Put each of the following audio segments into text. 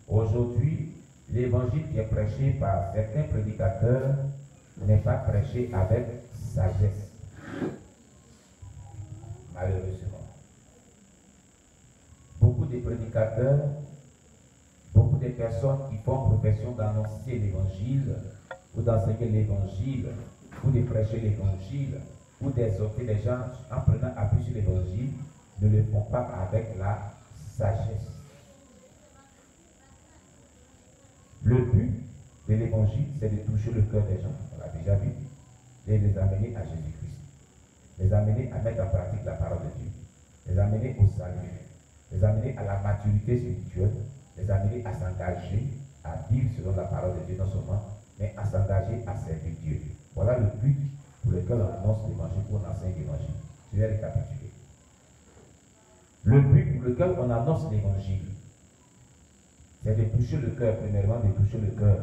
Aujourd'hui, l'évangile qui est prêché par certains prédicateurs n'est pas prêché avec sagesse. Malheureusement. Beaucoup de prédicateurs, beaucoup de personnes qui font profession d'annoncer l'évangile, ou d'enseigner l'évangile, ou de prêcher l'évangile, ou d'exhorter les gens en prenant appui sur l'évangile, ne le font pas avec la sagesse. Le but de l'évangile, c'est de toucher le cœur des gens, on l'a déjà vu, et de les amener à Jésus-Christ, les amener à mettre en pratique la parole de Dieu, les amener au salut, les amener à la maturité spirituelle, les amener à s'engager, à vivre selon la parole de Dieu, non seulement, mais à s'engager à servir Dieu. Voilà le but pour lequel on annonce l'évangile, pour on enseigne l'évangile. Je vais récapituler. Le but pour lequel on annonce l'évangile, c'est de toucher le cœur, premièrement, de toucher le cœur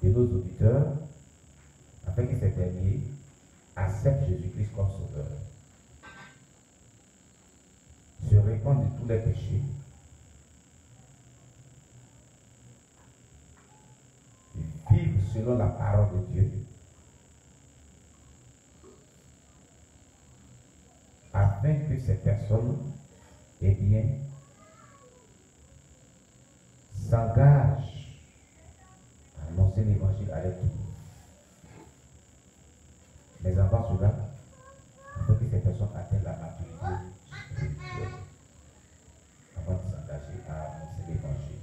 de nos auditeurs, afin que ces derniers acceptent Jésus-Christ comme sauveur, se répandent de tous les péchés, vivent selon la parole de Dieu, afin que ces personnes, eh bien, s'engagent à annoncer l'évangile à leur tour. Mais avant cela, il faut que ces personnes atteignent la maturité spirituelle avant de s'engager à annoncer l'évangile.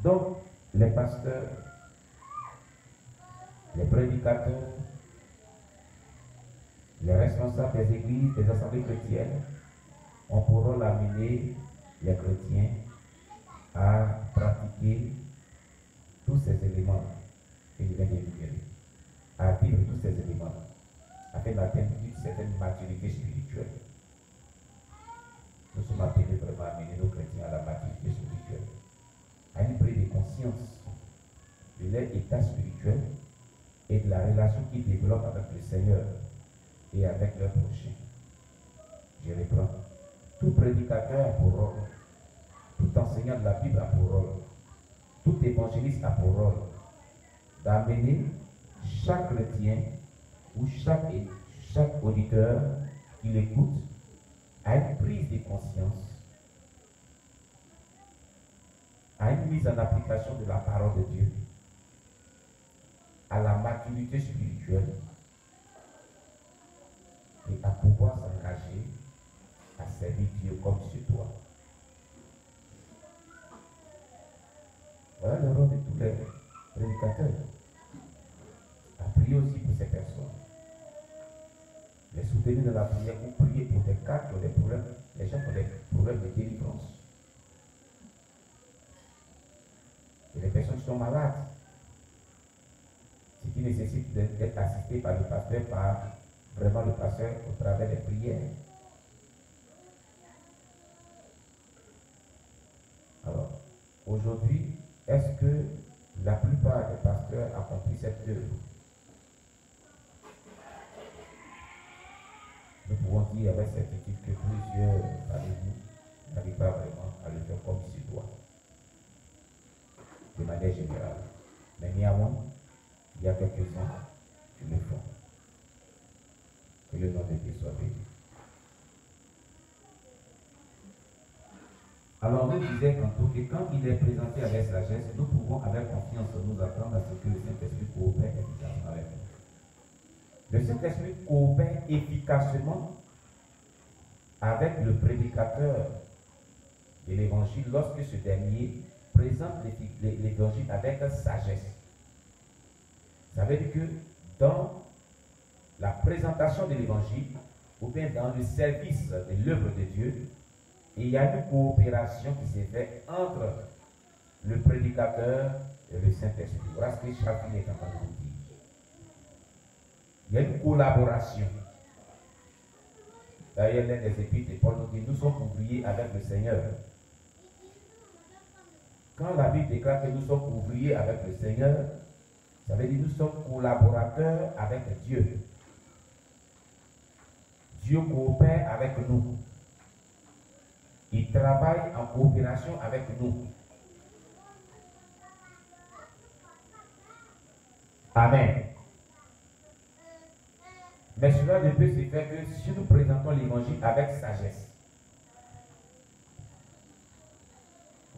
Donc, les pasteurs, les prédicateurs, les responsables des églises, des assemblées chrétiennes, ont pour rôle d'amener les chrétiens à pratiquer tous ces éléments que je viens d'énumérer, à vivre tous ces éléments, afin d'atteindre une certaine maturité spirituelle. Nous sommes appelés vraiment à amener nos chrétiens à la maturité spirituelle, à une prise de conscience de leur état spirituel et de la relation qu'ils développent avec le Seigneur et avec leur prochain. Je reprends. Tout prédicateur a pour rôle, tout enseignant de la Bible a pour rôle, tout évangéliste a pour rôle d'amener chaque chrétien ou chaque auditeur qui l'écoute à une prise de conscience, à une mise en application de la parole de Dieu, à la maturité spirituelle et à pouvoir s'engager à servir Dieu comme sur toi. Voilà le rôle de tous les prédicateurs. À prier aussi pour ces personnes. Les soutenir dans la prière ou prier pour des cas qui ont des problèmes, les gens qui ont des problèmes de délivrance. Et les personnes qui sont malades, ce qui nécessite d'être assisté par le pasteur, par vraiment le pasteur au travers des prières. Alors, aujourd'hui, est-ce que la plupart des pasteurs accomplissent cette œuvre? Nous pouvons dire avec certitude que plusieurs parmi nous n'arrivent pas vraiment à le faire comme il se doit, de manière générale. Mais néanmoins, il y a quelques-uns qui le font. Que le nom de Dieu soit béni. Alors, nous disons tantôt que quand il est présenté avec sagesse, nous pouvons avec confiance nous attendre à ce que le Saint-Esprit coopère efficacement avec nous. Le Saint-Esprit coopère efficacement avec le prédicateur de l'évangile lorsque ce dernier présente l'évangile avec sagesse. Ça veut dire que dans la présentation de l'évangile, ou bien dans le service de l'œuvre de Dieu, il y a une coopération qui s'est faite entre le prédicateur et le Saint-Esprit. Voilà ce que chacun est en train de vous dire. Il y a une collaboration. D'ailleurs, l'un des épîtres de Paul nous dit, nous sommes ouvriers avec le Seigneur. Quand la Bible déclare que nous sommes ouvriers avec le Seigneur, ça veut dire que nous sommes collaborateurs avec Dieu. Dieu coopère avec nous. Il travaille en coopération avec nous. Amen. Mais cela ne peut se faire que si nous présentons l'évangile avec sagesse.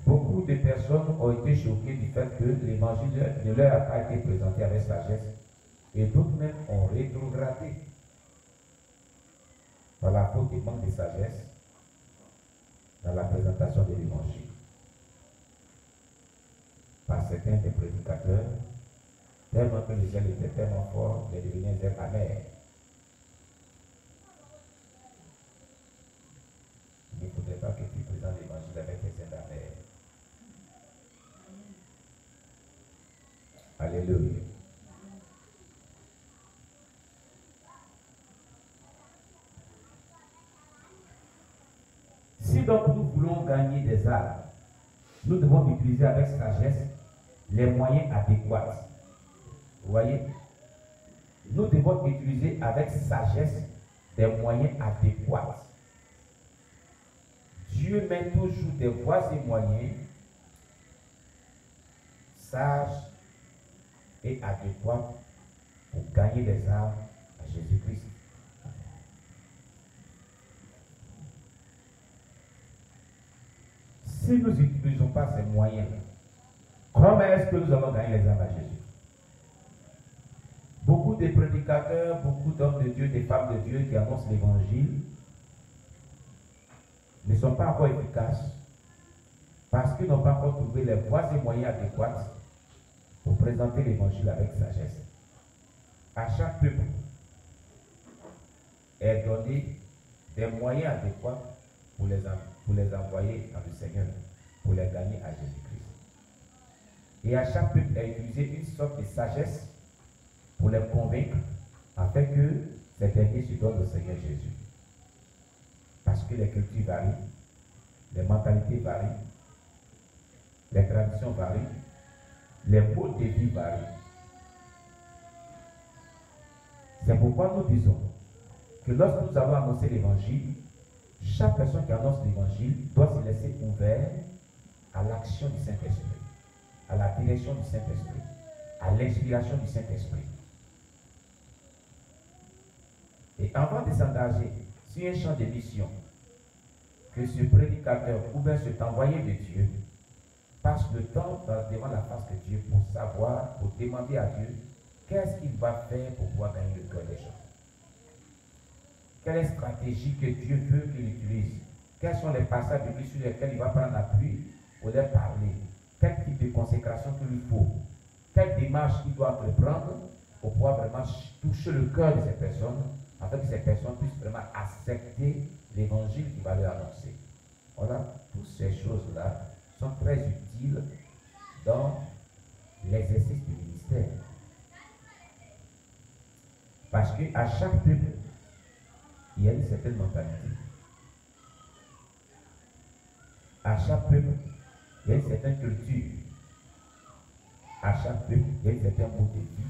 Beaucoup de personnes ont été choquées du fait que l'évangile ne leur a pas été présenté avec sagesse et d'autres même ont rétrogradé par la faute du manque de sagesse dans la présentation de l'évangile. Par certains des prédicateurs, tellement que le zèle était tellement fort, il est devenu un zèle amer. Il ne faudrait pas que tu présentes l'évangile avec un zèle amer. Alléluia. Si donc nous voulons gagner des âmes, nous devons utiliser avec sagesse les moyens adéquats. Vous voyez? Nous devons utiliser avec sagesse des moyens adéquats. Dieu met toujours des voies et moyens sages et adéquats pour gagner des âmes à Jésus-Christ. Si nous n'utilisons pas ces moyens, comment est-ce que nous allons gagner les âmes à Jésus? Beaucoup de prédicateurs, beaucoup d'hommes de Dieu, des femmes de Dieu qui annoncent l'évangile ne sont pas encore efficaces parce qu'ils n'ont pas encore trouvé les voies et moyens adéquats pour présenter l'évangile avec sagesse. À chaque peuple est donné des moyens adéquats pour les envoyer à le Seigneur, pour les gagner à Jésus-Christ. Et à chaque peuple est utilisé une sorte de sagesse pour les convaincre afin que ces derniers se donnent au Seigneur Jésus. Parce que les cultures varient, les mentalités varient, les traditions varient, les modes de vie varient. C'est pourquoi nous disons que lorsque nous allons annoncer l'évangile, chaque personne qui annonce l'évangile doit se laisser ouvert à l'action du Saint-Esprit, à la direction du Saint-Esprit, à l'inspiration du Saint-Esprit. Et avant de s'engager sur un champ de mission, que ce prédicateur ou bien cet envoyé de Dieu passe le temps devant la face de Dieu pour savoir, pour demander à Dieu qu'est-ce qu'il va faire pour pouvoir gagner le cœur des gens. Quelle est la stratégie que Dieu veut qu'il utilise? Quels sont les passages bibliques sur lesquels il va prendre appui pour leur parler? Quel type de consécration qu'il lui faut? Quelle démarche il doit reprendre pour pouvoir vraiment toucher le cœur de ces personnes afin que ces personnes puissent vraiment accepter l'évangile qu'il va leur annoncer. Voilà, toutes ces choses-là sont très utiles dans l'exercice du ministère. Parce qu'à chaque peuple, il y a une certaine mentalité. À chaque peuple, il y a une certaine culture. À chaque peuple, il y a une certaine mode de vie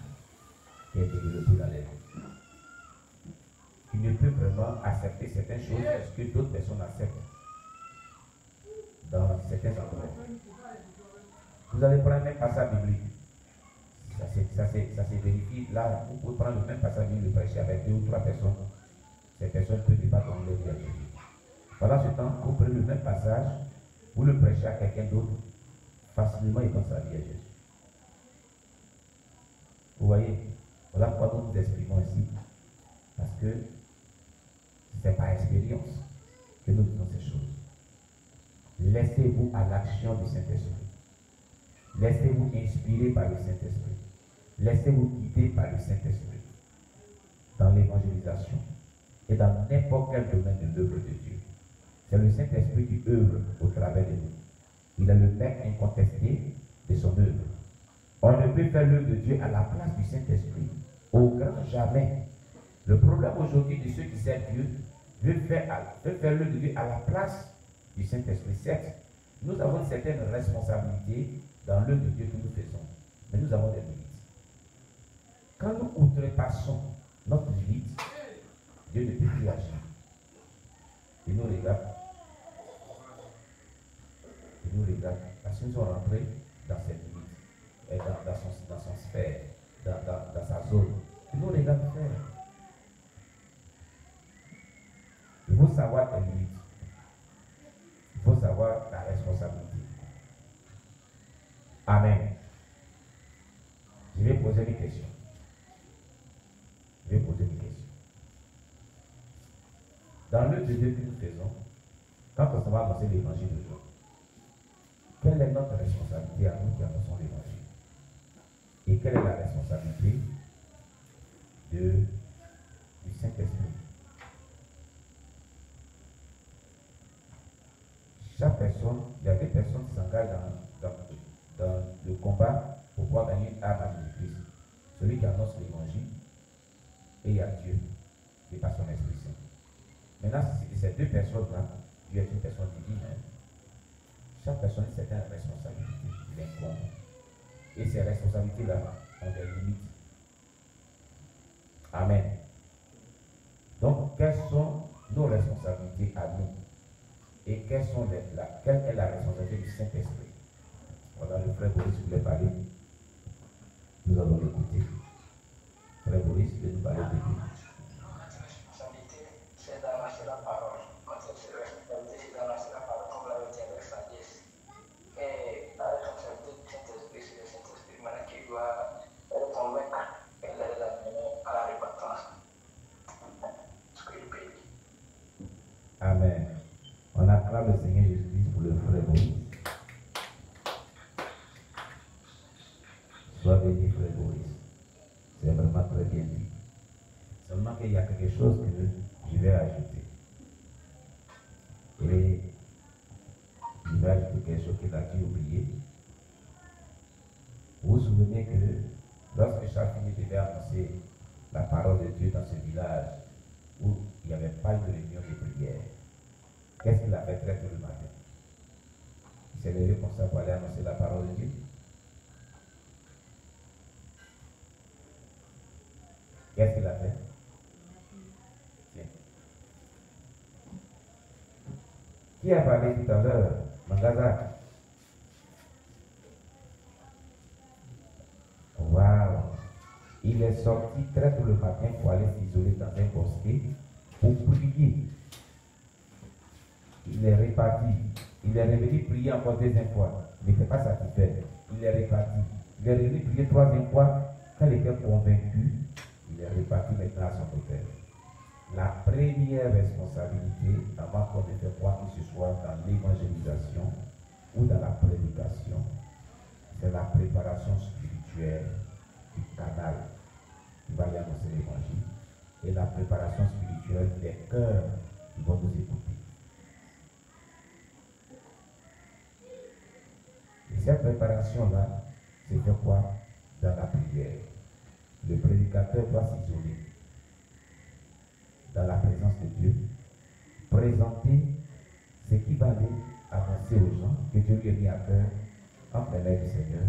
qui est développée dans les vies. Qui ne peut vraiment accepter certaines choses que d'autres personnes acceptent dans certains endroits. Vous allez prendre le même passage biblique. Ça se vérifie. Là, vous pouvez prendre le même passage biblique et prêcher avec 2 ou 3 personnes. Ces personnes peuvent ne pas donner leur vie à Jésus. Pendant ce temps, vous prenez le même passage, vous le prêchez à quelqu'un d'autre, facilement il donne sa vie à Jésus. Vous voyez, voilà pourquoi nous nous exprimons ici. Parce que c'est par expérience que nous disons ces choses. Laissez-vous à l'action du Saint-Esprit. Laissez-vous inspirer par le Saint-Esprit. Laissez-vous guider par le Saint-Esprit dans l'évangélisation et dans n'importe quel domaine de l'œuvre de Dieu. C'est le Saint-Esprit qui œuvre au travers de nous. Il est le maître incontesté de son œuvre. On ne peut faire l'œuvre de Dieu à la place du Saint-Esprit. Au grand jamais. Le problème aujourd'hui de ceux qui servent Dieu veulent faire l'œuvre de Dieu à la place du Saint-Esprit. Certes, nous avons une certaine responsabilité dans l'œuvre de Dieu que nous faisons. Mais nous avons des limites. Quand nous outrepassons notre limite, Dieu ne peut plus agir. Il nous regarde. nous regarde parce qu'ils sont rentrés dans ses limites, et dans son sphère, dans sa zone. Il nous regarde faire. Il faut savoir tes limites. Il faut savoir ta responsabilité. Amen. Je vais poser des questions. Dans le Dieu que nous faisons, quand on va annoncer l'évangile de Dieu, quelle est notre responsabilité à nous qui annonçons l'évangile? Et quelle est la responsabilité du Saint-Esprit? Chaque personne, il y a des personnes qui s'engagent dans le combat pour pouvoir gagner une âme à Jésus-Christ. Celui qui annonce l'évangile, et il y a Dieu, et par son Esprit Saint. Maintenant, ces deux personnes-là, Dieu est une personne divine. Chaque personne a une certaine responsabilité, il incombe. Et ces responsabilités-là ont des limites. Amen. Donc, quelles sont nos responsabilités à nous? Et quelle est la responsabilité du Saint-Esprit? Voilà, le frère Boris voulait parler. Nous allons l'écouter. Frère Boris, il veut nous parler de lui. Notre responsabilité, c'est d'annoncer la parole. Notre responsabilité, c'est d'annoncer la parole comme l'a dit avec sagesse. Et la responsabilité du Saint-Esprit, c'est le Saint-Esprit maintenant qui doit le convaincre et l'amener à la repentance. Ce qu'il peut dire. Amen. On acclame le Seigneur Jésus-Christ pour le frère Boris. Sois béni, frère Boris. C'est vraiment très bien dit. Seulement qu'il y a quelque chose que je vais ajouter. Et je vais ajouter quelque chose qu'il a dû oublier. Vous vous souvenez que lorsque Chafini devait annoncer la parole de Dieu dans ce village où il n'y avait pas eu de réunion de prière, qu'est-ce qu'il a fait très tôt le matin? Il s'est levé comme ça pour aller annoncer la parole de Dieu. Qu'est-ce qu'il a fait? Tiens. Qui a parlé tout à l'heure? Mangaza. Waouh! Il est sorti très tôt le matin pour aller s'isoler dans un bosquet pour prier. Il est reparti. Il est revenu prier encore deuxième fois. Il n'était pas satisfait. Il est reparti. Il est revenu prier troisième fois. Quand il était convaincu, il est reparti maintenant à son hôtel. La première responsabilité, avant qu'on ne fait quoi que ce soit dans l'évangélisation ou dans la prédication, c'est la préparation spirituelle du canal qui va y annoncer l'évangile et la préparation spirituelle des cœurs qui vont nous écouter. Et cette préparation-là, c'est fait quoi? Dans la prière. Le prédicateur doit s'isoler dans la présence de Dieu, présenter ce qui va aller annoncer aux gens que Dieu lui a mis à cœur entre les mains du Seigneur,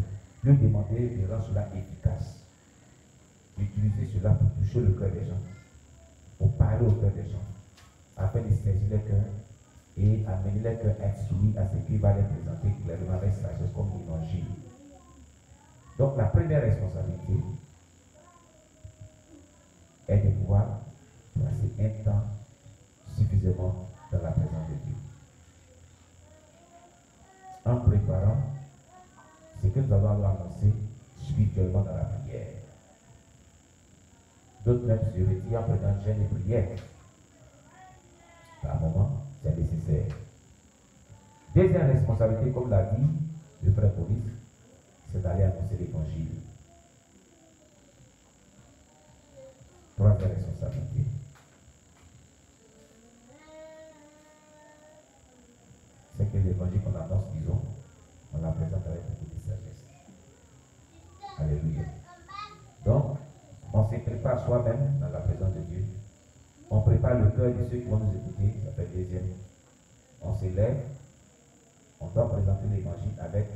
lui demander de rendre cela efficace, d'utiliser cela pour toucher le cœur des gens, pour parler au cœur des gens, afin de saisir le cœur et amener le cœur instruit à ce qu'il va les présenter clairement avec sagesse comme l'évangile. Donc la première responsabilité est de pouvoir passer un temps suffisamment dans la présence de Dieu. En préparant ce que nous allons annoncer spirituellement dans la prière. D'autres même se retirent en prenant jeûne et prière. Par moment, c'est nécessaire. Deuxième responsabilité, comme l'a dit le frère Boris, c'est d'aller annoncer l'évangile. Troisième responsabilité, c'est que l'évangile qu'on annonce, disons, on la présente avec beaucoup de sagesse. Alléluia. Donc, on se prépare soi-même dans la présence de Dieu. On prépare le cœur de ceux qui vont nous écouter, ça fait deuxième. On s'élève, on doit présenter l'évangile avec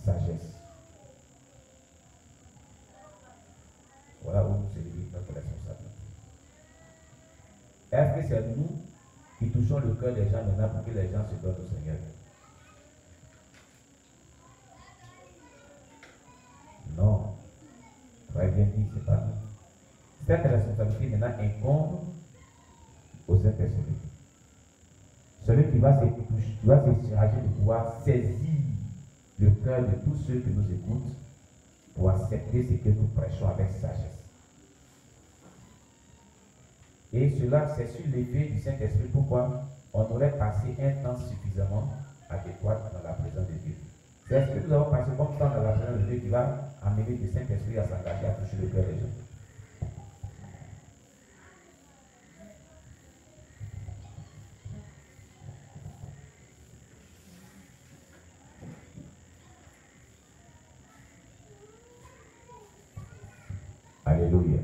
sagesse. Voilà où se limite notre responsabilité. Est-ce que c'est nous qui touchons le cœur des gens maintenant pour que les gens se donnent au Seigneur? vous avez bien dit, c'est pas nous. Cette responsabilité maintenant incombe au Saint-Esprit. Celui qui va se charger de pouvoir saisir le cœur de tous ceux qui nous écoutent pour accepter ce que nous prêchons avec sagesse. Et cela, c'est sur l'effet du Saint-Esprit pourquoi on aurait passé un temps suffisamment adéquat dans la présence de Dieu. C'est ce que nous avons passé comme temps dans la présence de Dieu qui va amener le Saint-Esprit à s'engager à toucher le cœur des gens. Alléluia.